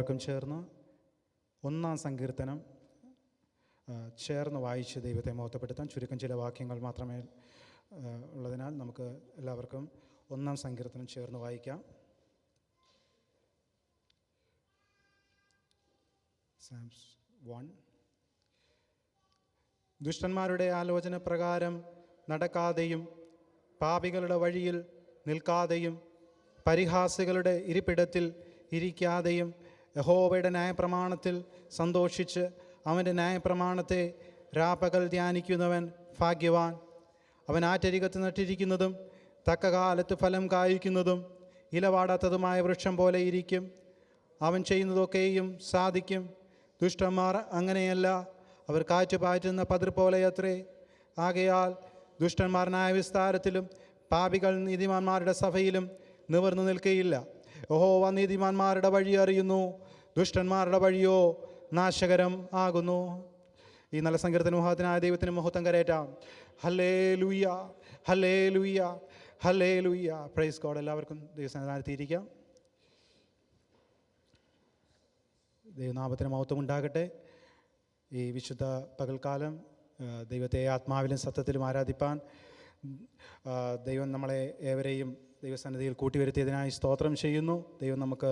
നമുക്കെല്ലാവർക്കും ചേർന്ന് 1-ാം സങ്കീർത്തനം ചേർന്ന് വായിച്ച് ദൈവത്തെ മഹത്വപ്പെടുത്താൻ ചുരുക്കം ചില വാക്യങ്ങൾ മാത്രമേ ഉള്ളതിനാൽ നമുക്ക് എല്ലാവർക്കും 1-ാം സങ്കീർത്തനം ചേർന്ന് വായിക്കാം. Psalms 1. ദുഷ്ടന്മാരുടെ ആലോചന പ്രകാരം നടക്കാതെയും പാപികളുടെ വഴിയിൽ നിൽക്കാതെയും പരിഹാസികളുടെ ഇരിപ്പിടത്തിൽ ഇരിക്കാതെയും യഹോവയുടെ ന്യായപ്രമാണത്തിൽ സന്തോഷിച്ച് അവൻ്റെ ന്യായപ്രമാണത്തെ രാപ്പകൽ ധ്യാനിക്കുന്നവൻ ഭാഗ്യവാൻ. അവൻ ആറ്റരികത്ത് നട്ടിരിക്കുന്നതും തക്ക കാലത്ത് ഫലം കായ്ക്കുന്നതും ഇലവാടാത്തതുമായ വൃക്ഷം പോലെ ഇരിക്കും. അവൻ ചെയ്യുന്നതൊക്കെയും സാധിക്കും. ദുഷ്ടന്മാർ അങ്ങനെയല്ല, അവർ കാറ്റ് പാറ്റുന്ന പതിർ പോലെയത്രേ. ആകയാൽ ദുഷ്ടന്മാർ ന്യായവിസ്താരത്തിലും പാപികൾ നീതിമാന്മാരുടെ സഭയിലും നിവർന്നു നിൽക്കുകയില്ല. യഹോവ നീതിമാന്മാരുടെ വഴി അറിയുന്നു, ദുഷ്ടന്മാരുടെ വഴിയോ നാശകരം ആകുന്നു. ഈ നല്ല സങ്കീർത്തന മുഖത്തിനായ ദൈവത്തിന് മഹത്വം കരേറ്റാം. Hallelujah, hallelujah, hallelujah. Praise God. എല്ലാവർക്കും ദൈവസന്നിധാനത്തിരിക്കാം. ദൈവനാമത്തിന് മഹത്വം ഉണ്ടാകട്ടെ. ഈ വിശുദ്ധ പകൽക്കാലം ദൈവത്തെ ആത്മാവിലും സത്യത്തിലും ആരാധിപ്പാൻ ദൈവം നമ്മളെ ഏവരെയും ദൈവസന്നിധിയിൽ കൂട്ടിവരുത്തിയതിനായി സ്തോത്രം ചെയ്യുന്നു. ദൈവം നമുക്ക്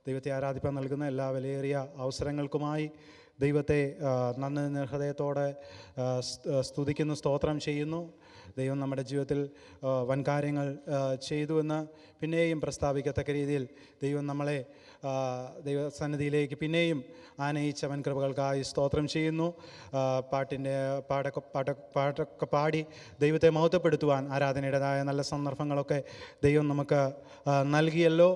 ദൈവത്തെ ആരാധിപ്പാൻ നൽകുന്ന എല്ലാ വിലയേറിയ അവസരങ്ങൾക്കുമായി ദൈവത്തെ നന്ദി ഹൃദയത്തോടെ സ്തുതിക്കുന്നു, സ്തോത്രം ചെയ്യുന്നു. ദൈവം നമ്മുടെ ജീവിതത്തിൽ വൻകാര്യങ്ങൾ ചെയ്തു എന്ന് പിന്നെയും പ്രസ്താവിക്കത്തക്ക രീതിയിൽ ദൈവം നമ്മളെ ദൈവസന്നിധിയിലേക്ക് പിന്നെയും ആനയിച്ച വൻകൃപകൾക്കായി സ്തോത്രം ചെയ്യുന്നു. പാട്ടൊക്കെ പാടി ദൈവത്തെ മഹത്വപ്പെടുത്തുവാൻ ആരാധനയുടേതായ നല്ല സന്ദർഭങ്ങളൊക്കെ ദൈവം നമുക്ക് നൽകിയല്ലോ.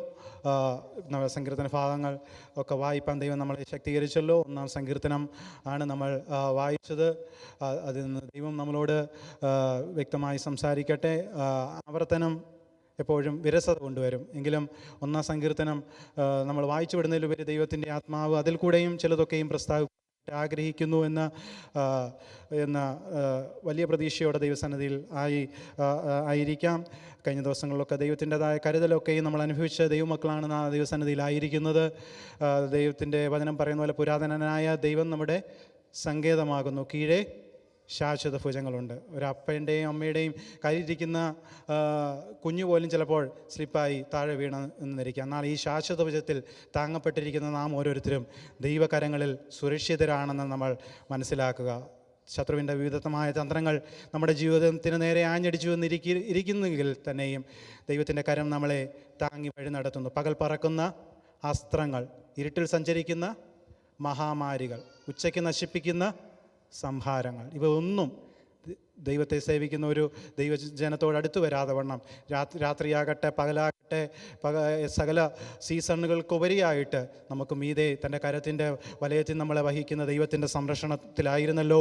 സങ്കീർത്തന ഭാഗങ്ങൾ ഒക്കെ വായിപ്പാൻ ദൈവം നമ്മളെ ശക്തീകരിച്ചല്ലോ. 1-ാം സങ്കീർത്തനം ആണ് നമ്മൾ വായിച്ചത്. അതിൽ നിന്ന് ദൈവം നമ്മളോട് വ്യക്തമായി സംസാരിക്കട്ടെ. ആവർത്തനം എപ്പോഴും വിരസത കൊണ്ടുവരും. എങ്കിലും 1-ാം സങ്കീർത്തനം നമ്മൾ വായിച്ചു വിടുന്നതിലുപരി ദൈവത്തിൻ്റെ ആത്മാവ് അതിൽ കൂടെയും ചിലതൊക്കെയും പ്രസ്താവിക്കാൻ ആഗ്രഹിക്കുന്നു എന്ന വലിയ പ്രതീക്ഷയോടെ ദൈവസന്നിധിയിൽ ആയിരിക്കാം. കഴിഞ്ഞ ദിവസങ്ങളിലൊക്കെ ദൈവത്തിൻ്റെതായ കരുതലൊക്കെയും നമ്മൾ അനുഭവിച്ച ദൈവമക്കളാണ് ദൈവസന്നിധിയിലായിരിക്കുന്നത്. ദൈവത്തിൻ്റെ വചനം പറയുന്ന പോലെ പുരാതനനായ ദൈവം നമ്മുടെ സങ്കേതമാകുന്നു, കീഴേ ശാശ്വത ഭുജങ്ങളുണ്ട്. ഒരപ്പൻ്റെയും അമ്മയുടെയും കയ്യിലിരിക്കുന്ന കുഞ്ഞു പോലും ചിലപ്പോൾ സ്ലിപ്പായി താഴെ വീണെന്നിരിക്കുക. എന്നാൽ ഈ ശാശ്വത ഭുജത്തിൽ താങ്ങപ്പെട്ടിരിക്കുന്ന നാം ഓരോരുത്തരും ദൈവകരങ്ങളിൽ സുരക്ഷിതരാണെന്ന് നമ്മൾ മനസ്സിലാക്കുക. ശത്രുവിൻ്റെ വിവിധമായ തന്ത്രങ്ങൾ നമ്മുടെ ജീവിതത്തിന് നേരെ ആഞ്ഞടിച്ചു ഇരിക്കുന്നെങ്കിൽ തന്നെയും ദൈവത്തിൻ്റെ കരം നമ്മളെ താങ്ങി വഴി നടത്തുന്നു. പകൽ പറക്കുന്ന അസ്ത്രങ്ങൾ, ഇരുട്ടിൽ സഞ്ചരിക്കുന്ന മഹാമാരികൾ, ഉച്ചയ്ക്ക് നശിപ്പിക്കുന്ന സംഹാരങ്ങൾ, ഇവ ഒന്നും ദൈവത്തെ സേവിക്കുന്ന ഒരു ദൈവജനത്തോട് അടുത്ത് വരാതെ വണ്ണം രാത്രിയാകട്ടെ പകലാകട്ടെ സകല സീസണുകൾക്കുപരിയായിട്ട് നമുക്ക് മീതെ തൻ്റെ കരത്തിൻ്റെ വലയത്തിൽ നമ്മളെ വഹിക്കുന്ന ദൈവത്തിൻ്റെ സംരക്ഷണത്തിലായിരുന്നല്ലോ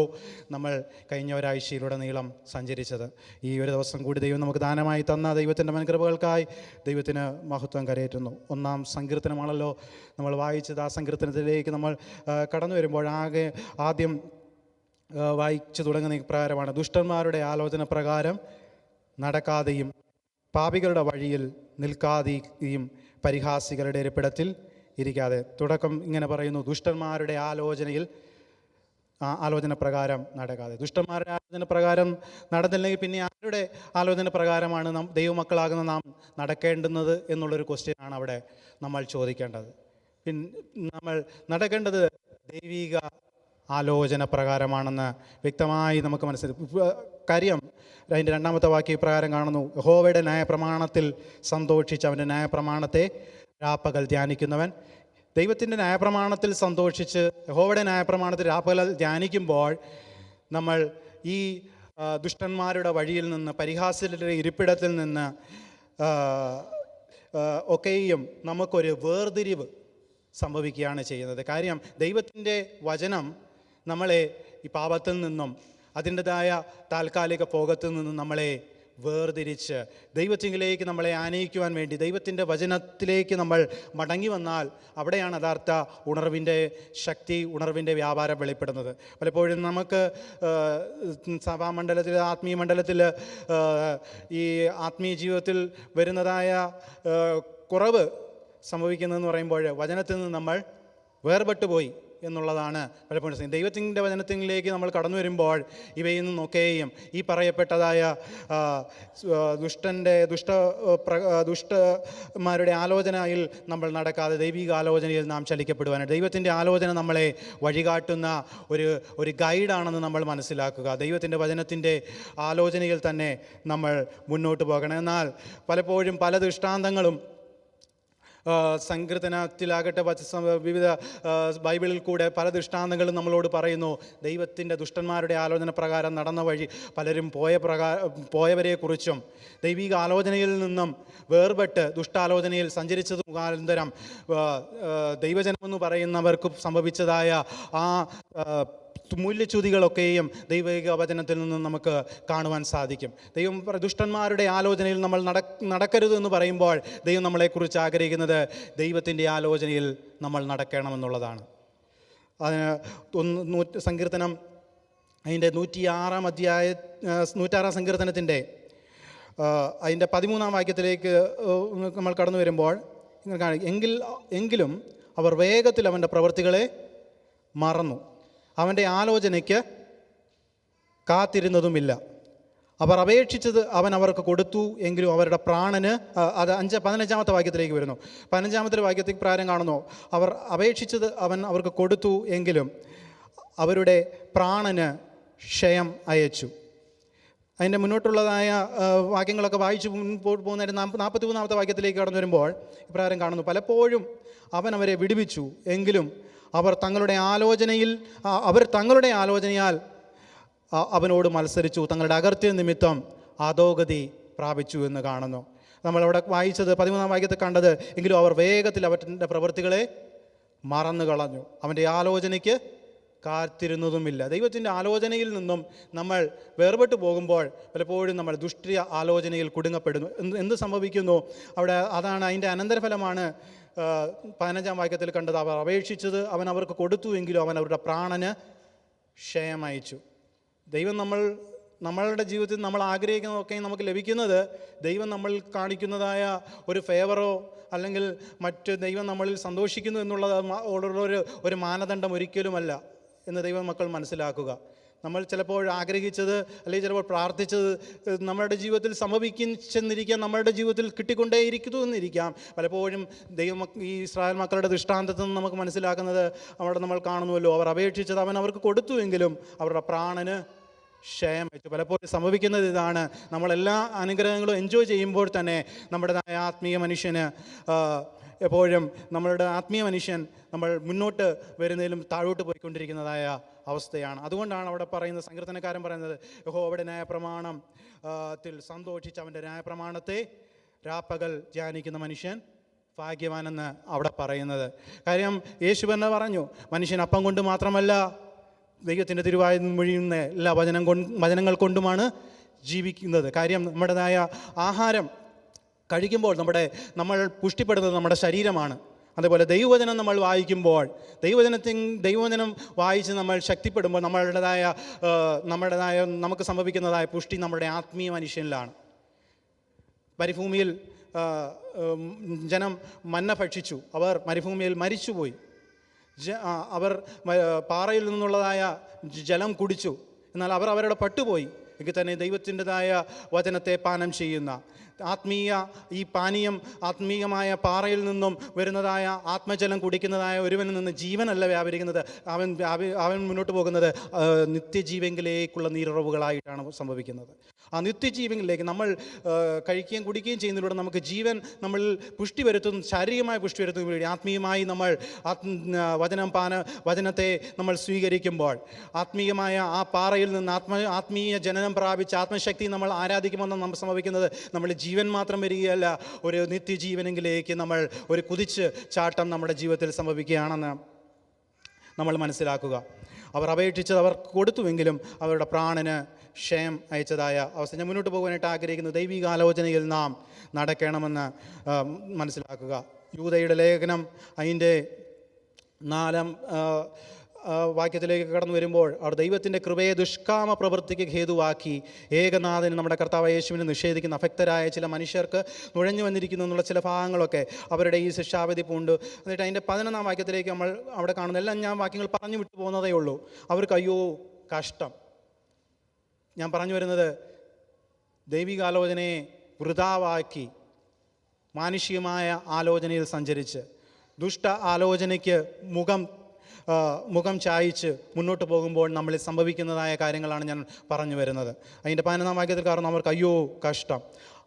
നമ്മൾ കഴിഞ്ഞ ഒരാഴ്ചയിലൂടെ നീളം സഞ്ചരിച്ചത്. ഈ ഒരു ദിവസം കൂടി ദൈവം നമുക്ക് ദാനമായി തന്ന ദൈവത്തിൻ്റെ വൻകൃപകൾക്കായി ദൈവത്തിന് മഹത്വം കരയേറ്റുന്നു. 1-ാം സങ്കീർത്തനമാണല്ലോ നമ്മൾ വായിച്ചത്. ആ സങ്കീർത്തനത്തിലേക്ക് നമ്മൾ കടന്നു വരുമ്പോൾ ആദ്യം വായിച്ചു തുടങ്ങുന്ന പ്രകാരമാണ്: ദുഷ്ടന്മാരുടെ ആലോചന പ്രകാരം നടക്കാതെയും പാപികളുടെ വഴിയിൽ നിൽക്കാതെയും പരിഹാസികളുടെ ഇരിപ്പിടത്തിൽ ഇരിക്കാതെ. തുടക്കം ഇങ്ങനെ പറയുന്നു: ദുഷ്ടന്മാരുടെ ആലോചന പ്രകാരം നടക്കാതെ. ദുഷ്ടന്മാരുടെ ആലോചന പ്രകാരം നടന്നില്ലെങ്കിൽ പിന്നെ ആരുടെ ആലോചന പ്രകാരമാണ് ദൈവമക്കളാകുന്ന നാം നടക്കേണ്ടുന്നത് എന്നുള്ളൊരു ക്വസ്റ്റ്യനാണ് അവിടെ നമ്മൾ ചോദിക്കേണ്ടത്. നമ്മൾ നടക്കേണ്ടത് ദൈവിക ആലോചന പ്രകാരമാണെന്ന് വ്യക്തമായി നമുക്ക് മനസ്സിലാക്കും. കാര്യം അതിൻ്റെ 2-ാമത്തെ വാക്യ പ്രകാരം കാണുന്നു: യഹോവയുടെ ന്യായപ്രമാണത്തിൽ സന്തോഷിച്ച് അവൻ്റെ ന്യായപ്രമാണത്തെ രാപ്പകൽ ധ്യാനിക്കുന്നവൻ. ദൈവത്തിൻ്റെ ന്യായപ്രമാണത്തിൽ സന്തോഷിച്ച് യഹോവയുടെ ന്യായപ്രമാണത്തിൽ രാപ്പകൽ ധ്യാനിക്കുമ്പോൾ നമ്മൾ ഈ ദുഷ്ടന്മാരുടെ വഴിയിൽ നിന്ന്, പരിഹാസ്യരുടെ ഇരിപ്പിടത്തിൽ നിന്ന് ഒക്കെയും നമുക്കൊരു വേർതിരിവ് സംഭവിക്കുകയാണ് ചെയ്യുന്നത്. കാര്യം ദൈവത്തിൻ്റെ വചനം നമ്മളെ ഈ പാപത്തിൽ നിന്നും അതിൻ്റെതായ താൽക്കാലിക ഭോഗത്തിൽ നിന്നും നമ്മളെ വേർതിരിച്ച് ദൈവത്തിങ്കിലേക്ക് നമ്മളെ ആനയിക്കുവാൻ വേണ്ടി ദൈവത്തിൻ്റെ വചനത്തിലേക്ക് നമ്മൾ മടങ്ങി വന്നാൽ അവിടെയാണ് യഥാർത്ഥ ഉണർവിൻ്റെ ശക്തി, ഉണർവിൻ്റെ വ്യാപാരം വെളിപ്പെടുന്നത്. പലപ്പോഴും നമുക്ക് സഭാമണ്ഡലത്തിൽ, ആത്മീയ മണ്ഡലത്തിൽ, ഈ ആത്മീയ ജീവിതത്തിൽ വരുന്നതായ കുറവ് സംഭവിക്കുന്നതെന്ന് പറയുമ്പോൾ വചനത്തിൽ നിന്ന് നമ്മൾ വേർപെട്ടു പോയി എന്നുള്ളതാണ് പലപ്പോഴും. ദൈവത്തിൻ്റെ വചനത്തിലേക്ക് നമ്മൾ കടന്നു വരുമ്പോൾ ഇവയിൽ നിന്നൊക്കെയും ഈ പറയപ്പെട്ടതായ ദുഷ്ടന്മാരുടെ ആലോചനയിൽ നമ്മൾ നടക്കാതെ ദൈവിക ആലോചനയിൽ നാം ചലിക്കപ്പെടുവാനായിട്ട് ദൈവത്തിൻ്റെ ആലോചന നമ്മളെ വഴികാട്ടുന്ന ഒരു ഗൈഡാണെന്ന് നമ്മൾ മനസ്സിലാക്കുക. ദൈവത്തിൻ്റെ വചനത്തിൻ്റെ ആലോചനയിൽ തന്നെ നമ്മൾ മുന്നോട്ട് പോകണം. എന്നാൽ പലപ്പോഴും പല ദൃഷ്ടാന്തങ്ങളും സങ്കീർത്തനത്തിലാകട്ടെ വിവിധ ബൈബിളിൽ കൂടെ പല ദൃഷ്ടാന്തങ്ങളും നമ്മളോട് പറയുന്നു. ദൈവത്തിൻ്റെ ദുഷ്ടന്മാരുടെ ആലോചന പ്രകാരം നടന്ന വഴി പലരും പോയവരെക്കുറിച്ചും ദൈവിക ആലോചനയിൽ നിന്നും വേർപെട്ട് ദുഷ്ടാലോചനയിൽ സഞ്ചരിച്ചത് മുഖാന്തരം ദൈവജനമെന്ന് പറയുന്നവർക്ക് സംഭവിച്ചതായ ആ മൂല്യച്യുതികളൊക്കെയും ദൈവിക വചനത്തിൽ നിന്നും നമുക്ക് കാണുവാൻ സാധിക്കും. ദൈവം ദുഷ്ടന്മാരുടെ ആലോചനയിൽ നമ്മൾ നടക്കരുതെന്ന് പറയുമ്പോൾ ദൈവം നമ്മളെക്കുറിച്ച് ആഗ്രഹിക്കുന്നത് ദൈവത്തിൻ്റെ ആലോചനയിൽ നമ്മൾ നടക്കണമെന്നുള്ളതാണ്. അതിന് സങ്കീർത്തനം അതിൻ്റെ 106 സങ്കീർത്തനത്തിൻ്റെ അതിൻ്റെ 13 വാക്യത്തിലേക്ക് നമ്മൾ കടന്നു വരുമ്പോൾ എങ്കിലും അവർ വേഗത്തിൽ അവൻ്റെ പ്രവൃത്തികളെ മറന്നു, അവൻ്റെ ആലോചനയ്ക്ക് കാത്തിരുന്നതുമില്ല. അവർ അപേക്ഷിച്ചത് അവൻ അവർക്ക് കൊടുത്തു, എങ്കിലും അവരുടെ പ്രാണന് അത് 15 വാക്യത്തിലേക്ക് വരുന്നു. 15 വാക്യത്തിൽ പ്രാരം കാണുന്നു, അവർ അപേക്ഷിച്ചത് അവൻ അവർക്ക് കൊടുത്തു, എങ്കിലും അവരുടെ പ്രാണന് ക്ഷയം അയച്ചു. അതിൻ്റെ മുന്നോട്ടുള്ളതായ വാക്യങ്ങളൊക്കെ വായിച്ചു പോകുന്നതിന് 43 വാക്യത്തിലേക്ക് കടന്നു വരുമ്പോൾ ഇപ്രകാരം കാണുന്നു, പലപ്പോഴും അവൻ അവരെ വിടുവിച്ചു, എങ്കിലും അവർ തങ്ങളുടെ ആലോചനയാൽ അവനോട് മത്സരിച്ചു, തങ്ങളുടെ അകൃത്യ നിമിത്തം അധോഗതി പ്രാപിച്ചു എന്ന് കാണുന്നു. നമ്മളവിടെ വായിച്ചത് 13 വാക്യത്തിൽ കണ്ടത്, എങ്കിലും അവർ വേഗത്തിൽ അവൻ്റെ പ്രവൃത്തികളെ മറന്നു കളഞ്ഞു, അവൻ്റെ ആലോചനയ്ക്ക് കാത്തിരുന്നതുമില്ല. ദൈവത്തിൻ്റെ ആലോചനയിൽ നിന്നും നമ്മൾ വേർപെട്ടു പോകുമ്പോൾ പലപ്പോഴും നമ്മൾ ദുഷ്ടിയ ആലോചനയിൽ കുടുങ്ങപ്പെടുന്നു. എന്ത് സംഭവിക്കുന്നു അവിടെ? അതാണ് അതിൻ്റെ അനന്തരഫലമാണ് 15 വാക്യത്തിൽ കണ്ടത്. അവർ അപേക്ഷിച്ചത് അവൻ അവർക്ക് കൊടുത്തു, എങ്കിലും അവൻ അവരുടെ പ്രാണന് ക്ഷയം അയച്ചു. ദൈവം നമ്മളുടെ ജീവിതത്തിൽ നമ്മൾ ആഗ്രഹിക്കുന്നതൊക്കെ നമുക്ക് ലഭിക്കുന്നത് ദൈവം നമ്മൾ കാണിക്കുന്നതായ ഒരു ഫേവറോ അല്ലെങ്കിൽ മറ്റ് ദൈവം നമ്മളിൽ സന്തോഷിക്കുന്നു എന്നുള്ളത് ഒരു മാനദണ്ഡം ഒരിക്കലുമല്ല എന്ന് ദൈവം മക്കൾ മനസ്സിലാക്കുക. നമ്മൾ ചിലപ്പോൾ ആഗ്രഹിച്ചത് അല്ലെങ്കിൽ ചിലപ്പോൾ പ്രാർത്ഥിച്ചത് നമ്മുടെ ജീവിതത്തിൽ സംഭവിച്ചെന്നിരിക്കാം, നമ്മളുടെ ജീവിതത്തിൽ കിട്ടിക്കൊണ്ടേയിരിക്കുന്നു എന്നിരിക്കാം. പലപ്പോഴും ദൈവം ഈ ഇസ്രായേൽ മക്കളുടെ ദൃഷ്ടാന്തത്തിൽ നിന്ന് നമുക്ക് മനസ്സിലാക്കുന്നത് അവിടെ നമ്മൾ കാണുന്നുവല്ലോ, അവർ അപേക്ഷിച്ചത് അവൻ അവർക്ക് കൊടുത്തുവെങ്കിലും അവരുടെ പ്രാണന് ക്ഷയം വെച്ചു. പലപ്പോഴും സംഭവിക്കുന്നത് ഇതാണ്, നമ്മളെല്ലാ അനുഗ്രഹങ്ങളും എൻജോയ് ചെയ്യുമ്പോൾ തന്നെ നമ്മുടേതായ ആത്മീയ മനുഷ്യന് എപ്പോഴും നമ്മളുടെ ആത്മീയ മനുഷ്യൻ നമ്മൾ മുന്നോട്ട് വരുന്നതിലും താഴോട്ട് പോയിക്കൊണ്ടിരിക്കുന്നതായ അവസ്ഥയാണ്. അതുകൊണ്ടാണ് അവിടെ പറയുന്നത്, സങ്കീർത്തനക്കാരൻ പറയുന്നത്, യഹോവയുടെ ന്യായപ്രമാണത്തിൽ സന്തോഷിച്ച് അവൻ്റെ ന്യായപ്രമാണത്തെ രാപ്പകൽ ധ്യാനിക്കുന്ന മനുഷ്യൻ ഭാഗ്യവാനെന്ന് അവിടെ പറയുന്നത്. കാര്യം യേശു തന്നെ പറഞ്ഞു, മനുഷ്യൻ അപ്പം കൊണ്ട് മാത്രമല്ല ദൈവത്തിൻ്റെ തിരുവായിൽ മൊഴിയുന്ന എല്ലാ വചനങ്ങൾ കൊണ്ടുമാണ് ജീവിക്കുന്നത്. കാര്യം നമ്മുടേതായ ആഹാരം കഴിക്കുമ്പോൾ നമ്മൾ പുഷ്ടിപ്പെടുന്നത് നമ്മുടെ ശരീരമാണ്. അതേപോലെ ദൈവവചനം നമ്മൾ വായിക്കുമ്പോൾ ദൈവവചനം വായിച്ച് നമ്മൾ ശക്തിപ്പെടുമ്പോൾ നമ്മുടേതായ നമുക്ക് സംഭവിക്കുന്നതായ പുഷ്ടി നമ്മുടെ ആത്മീയ മനുഷ്യനിലാണ്. മരുഭൂമിയിൽ ജനം മന്ന ഭക്ഷിച്ചു, അവർ മരുഭൂമിയിൽ മരിച്ചുപോയി. അവർ പാറയിൽ നിന്നുള്ളതായ ജലം കുടിച്ചു, എന്നാൽ അവർ അവരുടെ പട്ടുപോയി. എങ്കിൽ തന്നെ ദൈവത്തിൻ്റെതായ വചനത്തെ പാനം ചെയ്യുന്ന ഈ പാനീയം ആത്മീയമായ പാറയിൽ നിന്നും വരുന്നതായ ആത്മജലം കുടിക്കുന്നതായ ഒരുവനിൽ നിന്ന് ജീവനല്ല വ്യാപരിക്കുന്നത്, അവൻ മുന്നോട്ട് പോകുന്നത് നിത്യജീവങ്കിലേക്കുള്ള നീരുറവുകളായിട്ടാണ് സംഭവിക്കുന്നത്. ആ നിത്യജീവനിലേക്ക് നമ്മൾ കഴിക്കുകയും കുടിക്കുകയും ചെയ്യുന്നതിലൂടെ നമുക്ക് ജീവൻ നമ്മളിൽ പുഷ്ടി വരുത്തുന്നു, ശാരീരികമായ പുഷ്ടി വരുത്തുന്നതിന് വേണ്ടി ആത്മീയമായി നമ്മൾ വചനത്തെ നമ്മൾ സ്വീകരിക്കുമ്പോൾ ആത്മീയമായ ആ പാറയിൽ നിന്ന് ആത്മീയ ജനനം പ്രാപിച്ച് ആത്മശക്തി നമ്മൾ ആരാധിക്കുമെന്ന് നമ്മൾ സംഭവിക്കുന്നത് നമ്മൾ ജീവൻ മാത്രം വരികയല്ല, ഒരു നിത്യജീവനെങ്കിലേക്ക് നമ്മൾ ഒരു കുതിച്ച് ചാട്ടം നമ്മുടെ ജീവിതത്തിൽ സംഭവിക്കുകയാണെന്ന് നമ്മൾ മനസ്സിലാക്കുക. അവർ അപേക്ഷിച്ചത് അവർ കൊടുത്തുവെങ്കിലും അവരുടെ പ്രാണന് ക്ഷയം അയച്ചതായ അവസ്ഥ. ഞാൻ മുന്നോട്ട് പോകാനായിട്ട് ആഗ്രഹിക്കുന്നത് ദൈവികാലോചനയിൽ നാം നടക്കണമെന്ന് മനസ്സിലാക്കുക. യൂദയുടെ ലേഖനം അതിൻ്റെ വാക്യത്തിലേക്ക് കടന്നു വരുമ്പോൾ അവർ ദൈവത്തിൻ്റെ കൃപയെ ദുഷ്കാമ പ്രവൃത്തിക്ക് ഹേതുവാക്കി ഏകനാഥന് നമ്മുടെ കർത്താവ് യേശുവിനെ നിഷേധിക്കുന്ന അഭക്തരായ ചില മനുഷ്യർക്ക് നുഴഞ്ഞു വന്നിരിക്കുന്നു എന്നുള്ള ചില ഭാഗങ്ങളൊക്കെ അവരുടെ ഈ ശിക്ഷാവിധി പൂണ്ട്. എന്നിട്ട് അതിൻ്റെ 11-ാം വാക്യത്തിലേക്ക് നമ്മൾ അവിടെ കാണുന്ന എല്ലാം ഞാൻ വാക്യങ്ങൾ പറഞ്ഞു വിട്ടു പോകുന്നതേ ഉള്ളൂ. അവർക്ക് അയ്യോ കഷ്ടം. ഞാൻ പറഞ്ഞു വരുന്നത്, ദൈവികാലോചനയെ വൃഥാവാക്കി മാനുഷികമായ ആലോചനയിൽ സഞ്ചരിച്ച് ദുഷ്ട ആലോചനയ്ക്ക് മുഖം ചായച്ച് മുന്നോട്ട് പോകുമ്പോൾ നമ്മളിൽ സംഭവിക്കുന്നതായ കാര്യങ്ങളാണ് ഞാൻ പറഞ്ഞു വരുന്നത്. അതിൻ്റെ 11-ാം വാക്യത്തിൽ കാരണം അവർക്ക് അയ്യോ കഷ്ടം.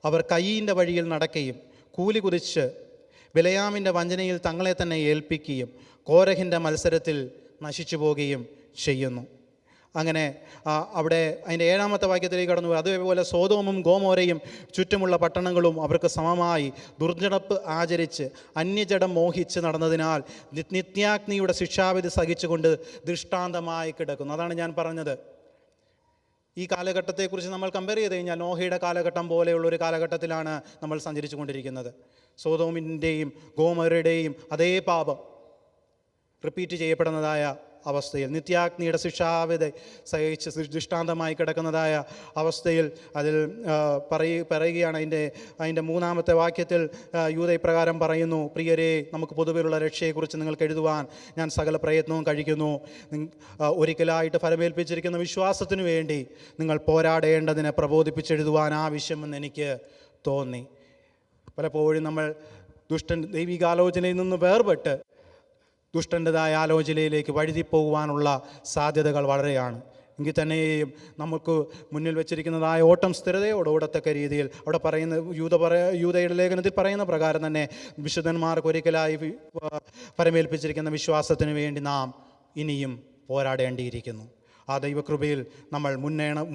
അവർ കയ്യിൻ്റെ വഴിയിൽ നടക്കുകയും കൂലി കുതിച്ച് ബിലയാമിൻ്റെ വഞ്ചനയിൽ തങ്ങളെ തന്നെ ഏൽപ്പിക്കുകയും കോരഹിൻ്റെ മത്സരത്തിൽ നശിച്ചു പോവുകയും ചെയ്യുന്നു. അങ്ങനെ അവിടെ അതിൻ്റെ 7-ാമത്തെ വാക്യത്തിലേക്ക് കടന്നു. അതേപോലെ സോദോമും ഗോമോരയും ചുറ്റുമുള്ള പട്ടണങ്ങളും അവർക്ക് സമമായി ദുർജടപ്പ് ആചരിച്ച് അന്യജടം മോഹിച്ച് നടന്നതിനാൽ നിത്യാഗ്നിയുടെ ശിക്ഷാവിധി സഹിച്ചുകൊണ്ട് ദൃഷ്ടാന്തമായി കിടക്കുന്നു. അതാണ് ഞാൻ പറഞ്ഞത്. ഈ കാലഘട്ടത്തെക്കുറിച്ച് നമ്മൾ കമ്പയർ ചെയ്ത് കഴിഞ്ഞാൽ നോഹയുടെ കാലഘട്ടം പോലെയുള്ളൊരു കാലഘട്ടത്തിലാണ് നമ്മൾ സഞ്ചരിച്ചു കൊണ്ടിരിക്കുന്നത്. സോദോമിൻ്റെയും ഗോമോരയുടെയും അതേ പാപം റിപ്പീറ്റ് ചെയ്യപ്പെടുന്നതായ അവസ്ഥയിൽ, നിത്യാഗ്നിയുടെ ശിക്ഷാവിധി സഹിച്ച് ദൃഷ്ടാന്തമായി കിടക്കുന്നതായ അവസ്ഥയിൽ അതിൽ പറയുകയാണ്. അതിൻ്റെ 3-ാമത്തെ വാക്യത്തിൽ യൂദ ഇപ്രകാരം പറയുന്നു: പ്രിയരെ, നമുക്ക് പൊതുവിലുള്ള രക്ഷയെക്കുറിച്ച് നിങ്ങൾക്ക് എഴുതുവാൻ ഞാൻ സകല പ്രയത്നവും കഴിക്കുന്നു. ഒരിക്കലായിട്ട് ഫലമേൽപ്പിച്ചിരിക്കുന്ന വിശ്വാസത്തിനു വേണ്ടി നിങ്ങൾ പോരാടേണ്ടതിനെ പ്രബോധിപ്പിച്ചെഴുതുവാൻ ആവശ്യമെന്ന് എനിക്ക് തോന്നി. പലപ്പോഴും നമ്മൾ ദൈവികാലോചനയിൽ നിന്ന് വേർപെട്ട് ദുഷ്ടൻ്റെതായ ആലോചനയിലേക്ക് വഴുതിപ്പോകുവാനുള്ള സാധ്യതകൾ വളരെയാണ്. എങ്കിൽ തന്നെയും നമുക്ക് മുന്നിൽ വെച്ചിരിക്കുന്നതായ ഓട്ടം സ്ഥിരതയോടെ ഓടത്തക്ക രീതിയിൽ അവിടെ പറയുന്ന യൂദയുടെ ലേഖനത്തിൽ പറയുന്ന പ്രകാരം തന്നെ വിശുദ്ധന്മാർക്ക് ഒരിക്കലായി പരമേൽപ്പിച്ചിരിക്കുന്ന വിശ്വാസത്തിന് വേണ്ടി നാം ഇനിയും പോരാടേണ്ടിയിരിക്കുന്നു. ആ ദൈവകൃപയിൽ നമ്മൾ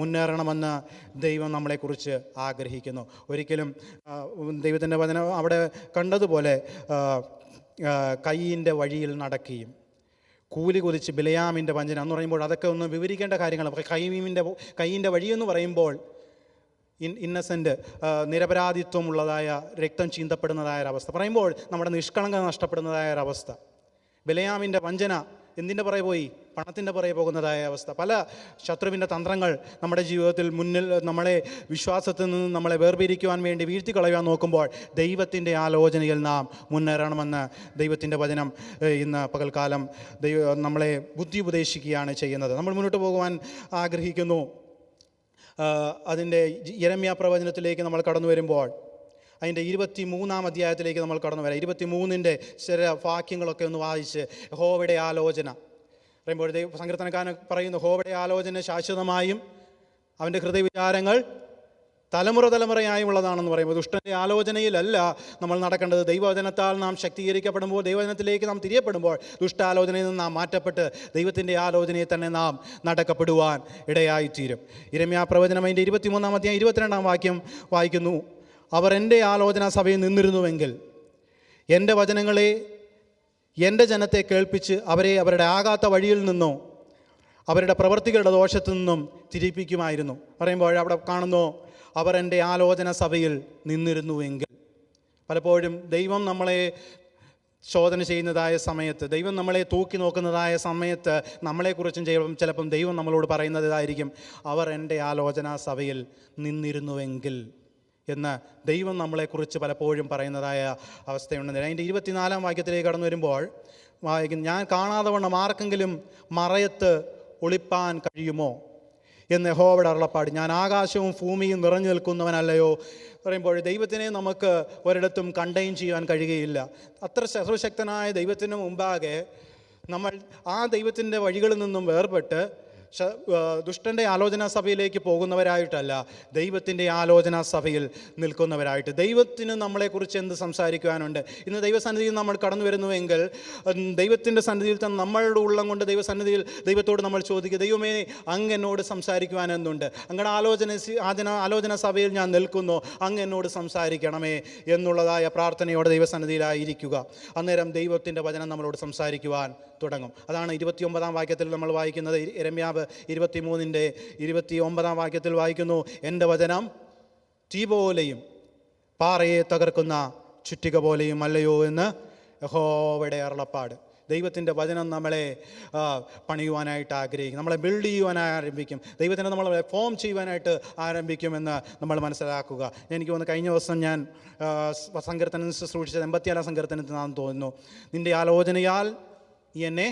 മുന്നേറണമെന്ന് ദൈവം നമ്മളെക്കുറിച്ച് ആഗ്രഹിക്കുന്നു. ഒരിക്കലും ദൈവത്തിൻ്റെ വചനം അവിടെ കണ്ടതുപോലെ കയ്യിൻ്റെ വഴിയിൽ നടക്കുകയും കൂലി കൊതിച്ച് ബിലയാമിൻ്റെ വഞ്ചന എന്ന് പറയുമ്പോൾ അതൊക്കെ ഒന്ന് വിവരിക്കേണ്ട കാര്യങ്ങളാണ്. കയ്യിൻ്റെ വഴിയെന്ന് പറയുമ്പോൾ ഇന്നസെൻ്റ് നിരപരാധിത്വമുള്ളതായ രക്തം ചീന്തപ്പെടുന്നതായ ഒരവസ്ഥ പറയുമ്പോൾ നമ്മുടെ നിഷ്കളങ്ക നഷ്ടപ്പെടുന്നതായ ഒരവസ്ഥ. ബിലയാമിൻ്റെ വഞ്ചന എന്തിൻ്റെ പുറകെ പോയി? പണത്തിൻ്റെ പുറകെ പോകുന്നതായ അവസ്ഥ. പല ശത്രുവിൻ്റെ തന്ത്രങ്ങൾ നമ്മുടെ ജീവിതത്തിൽ മുന്നിൽ നമ്മളെ വിശ്വാസത്തിൽ നിന്ന് നമ്മളെ വേർപിരിക്കുവാൻ വേണ്ടി വീഴ്ത്തിക്കളയുവാൻ നോക്കുമ്പോൾ ദൈവത്തിൻ്റെ ആലോചനയിൽ നാം മുന്നേറണമെന്ന് ദൈവത്തിൻ്റെ വചനം ഇന്ന് പകൽക്കാലം നമ്മളെ ബുദ്ധി ഉപദേശിക്കുകയാണ് ചെയ്യുന്നത്. നമ്മൾ മുന്നോട്ട് പോകുവാൻ ആഗ്രഹിക്കുന്നു. അതിൻ്റെ യെരമ്യാ പ്രവചനത്തിലേക്ക് നമ്മൾ കടന്നു വരുമ്പോൾ അതിൻ്റെ 23-ാം അധ്യായത്തിലേക്ക് നമ്മൾ കടന്നു വരാം. 23-ൻ്റെ ചില വാക്യങ്ങളൊക്കെ ഒന്ന് വായിച്ച് യഹോവയുടെ ആലോചന പറയുമ്പോൾ സങ്കീർത്തനക്കാരൻ പറയുന്നു, യഹോവയുടെ ആലോചന ശാശ്വതമായും അവൻ്റെ ഹൃദയവിചാരങ്ങൾ തലമുറയായുള്ളതാണെന്ന് പറയുമ്പോൾ ദുഷ്ടൻ്റെ ആലോചനയിലല്ല നമ്മൾ നടക്കേണ്ടത്. ദൈവവചനത്താൽ നാം ശക്തീകരിക്കപ്പെടുമ്പോൾ, ദൈവവചനത്തിലേക്ക് നാം തിരിയപ്പെടുമ്പോൾ ദുഷ്ടാലോചനയിൽ നിന്ന് നാം മാറ്റപ്പെട്ട് ദൈവത്തിൻ്റെ ആലോചനയിൽ തന്നെ നാം നടക്കപ്പെടുവാൻ ഇടയായിത്തീരും. യിരെമ്യാ പ്രവചനം അതിൻ്റെ 23-ാം അധ്യായം 22-ാം വാക്യം വായിക്കുന്നു: അവർ എൻ്റെ ആലോചനാ സഭയിൽ നിന്നിരുന്നുവെങ്കിൽ എൻ്റെ വചനങ്ങളെ എൻ്റെ ജനത്തെ കേൾപ്പിച്ച് അവരെ അവരുടെ ആകാത്ത വഴിയിൽ നിന്നോ അവരുടെ പ്രവൃത്തികളുടെ ദോഷത്തു നിന്നും തിരിപ്പിക്കുമായിരുന്നു. പറയുമ്പോൾ അവിടെ കാണുന്നു, അവർ എൻ്റെ ആലോചന സഭയിൽ നിന്നിരുന്നുവെങ്കിൽ. പലപ്പോഴും ദൈവം നമ്മളെ ശോധന ചെയ്യുന്നതായ സമയത്ത്, ദൈവം നമ്മളെ തൂക്കി നോക്കുന്നതായ സമയത്ത് നമ്മളെക്കുറിച്ചും ചിലപ്പം ദൈവം നമ്മളോട് പറയുന്നതായിരിക്കും, അവർ എൻ്റെ ആലോചനാ സഭയിൽ നിന്നിരുന്നുവെങ്കിൽ എന്ന് ദൈവം നമ്മളെക്കുറിച്ച് പലപ്പോഴും പറയുന്നതായ അവസ്ഥയുണ്ട്. അതിൻ്റെ 24-ാം വാക്യത്തിലേക്ക് കടന്നു വരുമ്പോൾ വായിക്കും, ഞാൻ കാണാതെ വണ്ണം ആർക്കെങ്കിലും മറയത്ത് ഒളിപ്പാൻ കഴിയുമോ എന്ന് യഹോവയുടെ അരുളപ്പാട്. ഞാൻ ആകാശവും ഭൂമിയും നിറഞ്ഞു നിൽക്കുന്നവനല്ലയോ പറയുമ്പോൾ ദൈവത്തിനെ നമുക്ക് ഒരിടത്തും കണ്ടെയ്ൻ ചെയ്യാൻ കഴിയുകയില്ല. അത്ര സർവശക്തനായ ദൈവത്തിന് മുമ്പാകെ നമ്മൾ ആ ദൈവത്തിൻ്റെ വഴികളിൽ നിന്നും വേർപെട്ട് ദുഷ്ടൻ്റെ ആലോചനാ സഭയിലേക്ക് പോകുന്നവരായിട്ടല്ല, ദൈവത്തിൻ്റെ ആലോചനാ സഭയിൽ നിൽക്കുന്നവരായിട്ട്. ദൈവത്തിന് നമ്മളെക്കുറിച്ച് എന്ത് സംസാരിക്കുവാനുണ്ട്? ഇന്ന് ദൈവസന്നിധിയിൽ നമ്മൾ കടന്നു വരുന്നുവെങ്കിൽ ദൈവത്തിൻ്റെ സന്നിധിയിൽ തന്നെ നമ്മളുടെ ഉള്ളം കൊണ്ട് ദൈവസന്നിധിയിൽ ദൈവത്തോട് നമ്മൾ ചോദിക്കുക, ദൈവമേ, അങ്ങ് എന്നോട് സംസാരിക്കുവാൻ എന്തുണ്ട്? അങ്ങയുടെ ആലോചന സഭയിൽ ഞാൻ നിൽക്കുന്നു, അങ്ങ് എന്നോട് സംസാരിക്കണമേ എന്നുള്ളതായ പ്രാർത്ഥനയോടെ ദൈവസന്നിധിയിലായിരിക്കുക. അന്നേരം ദൈവത്തിൻ്റെ വചനം നമ്മളോട് സംസാരിക്കുവാൻ തുടങ്ങും. അതാണ് 29-ാം വാക്യത്തിൽ നമ്മൾ വായിക്കുന്നത്. യിരെമ്യാവ് 23-ൻ്റെ 29-ാം വാക്യത്തിൽ വായിക്കുന്നു, എൻ്റെ വചനം തീ പോലെയും പാറയെ തകർക്കുന്ന ചുറ്റിക പോലെയും അല്ലയോ എന്ന് യഹോവയുടെ അരുളപ്പാട്. ദൈവത്തിൻ്റെ വചനം നമ്മളെ പണിയുവാനായിട്ട് ആഗ്രഹിക്കും, നമ്മളെ ബിൽഡ് ചെയ്യുവാനായി ആരംഭിക്കും, ദൈവത്തിനെ നമ്മളെ ഫോം ചെയ്യുവാനായിട്ട് ആരംഭിക്കുമെന്ന് നമ്മൾ മനസ്സിലാക്കുക. എനിക്ക് തോന്നുന്നു കഴിഞ്ഞ ദിവസം ഞാൻ സങ്കീർത്തനം ശുശ്രൂഷിച്ചത് 84 സങ്കീർത്തനത്തിനാണെന്ന് തോന്നുന്നു. നിൻ്റെ ആലോചനയാൽ എന്നെ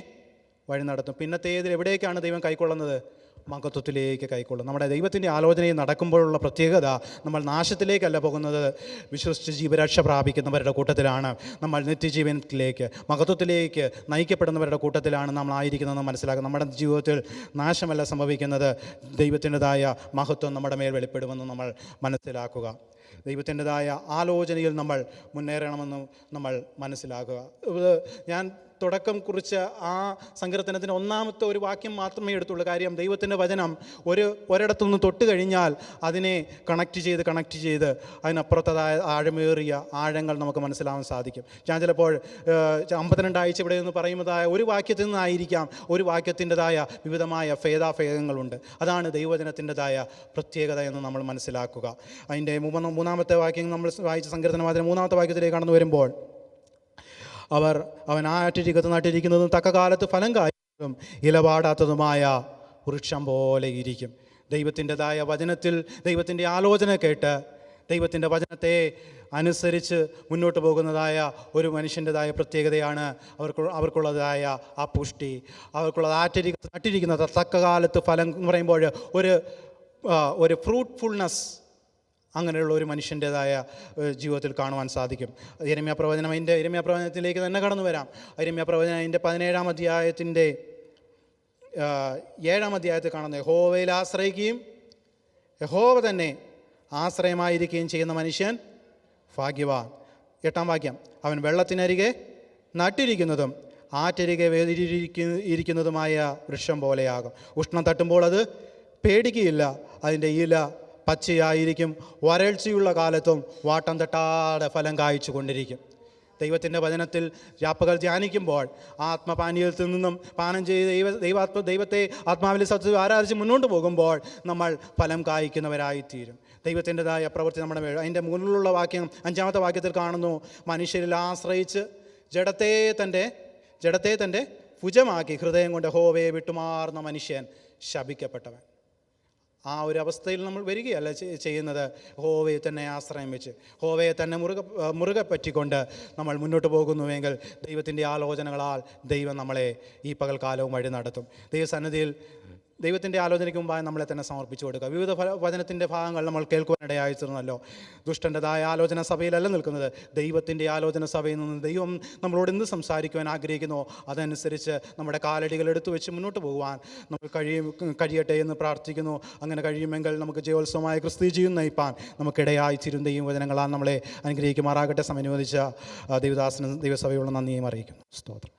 വഴി നടത്തും. പിന്നത്തേതിൽ എവിടേക്കാണ് ദൈവം കൈക്കൊള്ളുന്നത്? മഹത്വത്തിലേക്ക് കൈക്കൊള്ളും. നമ്മുടെ ദൈവത്തിൻ്റെ ആലോചനയിൽ നടക്കുമ്പോഴുള്ള പ്രത്യേകത, നമ്മൾ നാശത്തിലേക്കല്ല പോകുന്നത്, വിശ്വസിച്ച് ജീവരക്ഷ പ്രാപിക്കുന്നവരുടെ കൂട്ടത്തിലാണ്, നമ്മൾ നിത്യജീവനത്തിലേക്ക് മഹത്വത്തിലേക്ക് നയിക്കപ്പെടുന്നവരുടെ കൂട്ടത്തിലാണ് നമ്മൾ ആയിരിക്കുന്നതെന്ന് മനസ്സിലാക്കുക. നമ്മുടെ ജീവിതത്തിൽ നാശമല്ല സംഭവിക്കുന്നത്, ദൈവത്തിൻ്റെതായ മഹത്വം നമ്മുടെ മേൽ വെളിപ്പെടുമെന്ന് നമ്മൾ മനസ്സിലാക്കുക. ദൈവത്തിൻ്റെതായ ആലോചനയിൽ നമ്മൾ മുന്നേറണമെന്നും നമ്മൾ മനസ്സിലാക്കുക. ഞാൻ തുടക്കം കുറിച്ച് ആ സങ്കീർത്തനത്തിൻ്റെ ഒന്നാമത്തെ ഒരു വാക്യം മാത്രമേ എടുത്തുള്ളൂ. കാര്യം ദൈവത്തിൻ്റെ വചനം ഒരിടത്തുനിന്ന് തൊട്ട് കഴിഞ്ഞാൽ അതിനെ കണക്റ്റ് ചെയ്ത് അതിനപ്പുറത്തതായ ആഴമേറിയ ആഴങ്ങൾ നമുക്ക് മനസ്സിലാവാൻ സാധിക്കും. ഞാൻ ചിലപ്പോൾ 52 ആഴ്ച ഇവിടെ നിന്ന് പറയുന്നതായ ഒരു വാക്യത്തിൽ നിന്നായിരിക്കാം ഒരു വാക്യത്തിൻ്റെതായ വിവിധമായ ഭേദാഭേദങ്ങളുണ്ട്. അതാണ് ദൈവവചനത്തിൻ്റെതായ പ്രത്യേകത എന്ന് നമ്മൾ മനസ്സിലാക്കുക. അതിൻ്റെ മൂന്നാമത്തെ വാക്യം നമ്മൾ വായിച്ച സങ്കീർത്തനവാദന 3-ാമത്തെ വാക്യത്തിലേക്ക് കടന്നു വരുമ്പോൾ, അവൻ ആറ്റിരിക്കത്ത് നട്ടിരിക്കുന്നതും തക്ക കാലത്ത് ഫലം കായ്ക്കുന്നതും ഇലപാടാത്തതുമായ വൃക്ഷം പോലെ ഇരിക്കും. ദൈവത്തിൻ്റെതായ വചനത്തിൽ ദൈവത്തിൻ്റെ ആലോചന കേട്ട് ദൈവത്തിൻ്റെ വചനത്തെ അനുസരിച്ച് മുന്നോട്ട് പോകുന്നതായ ഒരു മനുഷ്യൻ്റെതായ പ്രത്യേകതയാണ് അവർക്കുള്ളതായ ആ പുഷ്ടി, അവർക്കുള്ളത് നട്ടിരിക്കുന്നത് തക്ക കാലത്ത് ഫലം എന്ന് പറയുമ്പോൾ ഒരു ഫ്രൂട്ട്ഫുൾനെസ് അങ്ങനെയുള്ള ഒരു മനുഷ്യൻ്റെതായ ജീവിതത്തിൽ കാണുവാൻ സാധിക്കും. യിരെമ്യാ പ്രവചനത്തിലേക്ക് തന്നെ കടന്നു വരാം. യിരെമ്യാ പ്രവചനം അതിൻ്റെ 17-ാം അധ്യായത്തിൻ്റെ 7-ാം അധ്യായത്തിൽ കാണുന്നത്, യഹോവയിൽ ആശ്രയിക്കുകയും യഹോവ തന്നെ ആശ്രയമായിരിക്കുകയും ചെയ്യുന്ന മനുഷ്യൻ ഭാഗ്യവാൻ. 8-ാം വാക്യം, അവൻ വെള്ളത്തിനരികെ നട്ടിരിക്കുന്നതും ആറ്റരികെ ഇരിക്കുന്നതുമായ വൃക്ഷം പോലെയാകും. ഉഷ്ണം തട്ടുമ്പോൾ അത് പേടിക്കുകയില്ല, അതിൻ്റെ ഇല പച്ചയായിരിക്കും, വരൾച്ചയുള്ള കാലത്തും വാട്ടം തട്ടാതെ ഫലം കായ്ച്ചു കൊണ്ടിരിക്കും. ദൈവത്തിൻ്റെ വചനത്തിൽ രാപ്പകൽ ധ്യാനിക്കുമ്പോൾ ആത്മപാനീയത്തിൽ നിന്നും പാനം ചെയ്ത് ദൈവത്തെ ആത്മാവിലെ സത്യം ആരാധിച്ച് മുന്നോട്ട് പോകുമ്പോൾ നമ്മൾ ഫലം കായ്ക്കുന്നവരായിത്തീരും. ദൈവത്തിൻ്റെതായ പ്രവൃത്തി നമ്മുടെ മേൽ. അതിൻ്റെ മുന്നിലുള്ള വാക്യം 5-ാമത്തെ വാക്യത്തിൽ കാണുന്നു, മനുഷ്യരിൽ ആശ്രയിച്ച് ജഡത്തെ തൻ്റെ ഭുജമാക്കി ഹൃദയം കൊണ്ട് യഹോവയെ വിട്ടുമാറുന്ന മനുഷ്യൻ ശപിക്കപ്പെട്ടവൻ. ആ ഒരു അവസ്ഥയിൽ നമ്മൾ വരികയല്ല ചെയ്യുന്നത്. യഹോവയെ തന്നെ ആശ്രയം വെച്ച് യഹോവയെ തന്നെ മുറുകെ പറ്റിക്കൊണ്ട് നമ്മൾ മുന്നോട്ട് പോകുന്നുവെങ്കിൽ ദൈവത്തിൻ്റെ ആലോചനകളാൽ ദൈവം നമ്മളെ ഈ പകൽക്കാലവും വഴി നടത്തും. ദൈവസന്നിധിയിൽ ദൈവത്തിൻ്റെ ആലോചനയ്ക്ക് മുമ്പായി നമ്മളെ തന്നെ സമർപ്പിച്ചു കൊടുക്കുക. വിവിധ വചനത്തിൻ്റെ ഭാഗങ്ങൾ നമ്മൾ കേൾക്കുവാനിടയായിരുന്നല്ലോ. ദുഷ്ടൻ്റെതായ ആലോചന സഭയിലല്ല നിൽക്കുന്നത്, ദൈവത്തിൻ്റെ ആലോചന സഭയിൽ നിന്ന് ദൈവം നമ്മളോട് എന്ത് സംസാരിക്കുവാൻ ആഗ്രഹിക്കുന്നോ അതനുസരിച്ച് നമ്മുടെ കാലടികൾ എടുത്തു വെച്ച് മുന്നോട്ട് പോകുവാൻ നമ്മൾ കഴിയട്ടെ എന്ന് പ്രാർത്ഥിക്കുന്നു. അങ്ങനെ കഴിയുമെങ്കിൽ നമുക്ക് ജയോത്സവമായ ക്രിസ്തു ജീവിതം നയിപ്പാൻ നമുക്കിടയായി തീരും. ദൈവവചനങ്ങളാൽ നമ്മളെ അനുഗ്രഹിക്കുമാറാകട്ടെ. സമനുവദിച്ച ദൈവദാസനും ദൈവസഭയുള്ള നന്ദിയും അറിയിക്കുന്നു. സ്തോത്രം.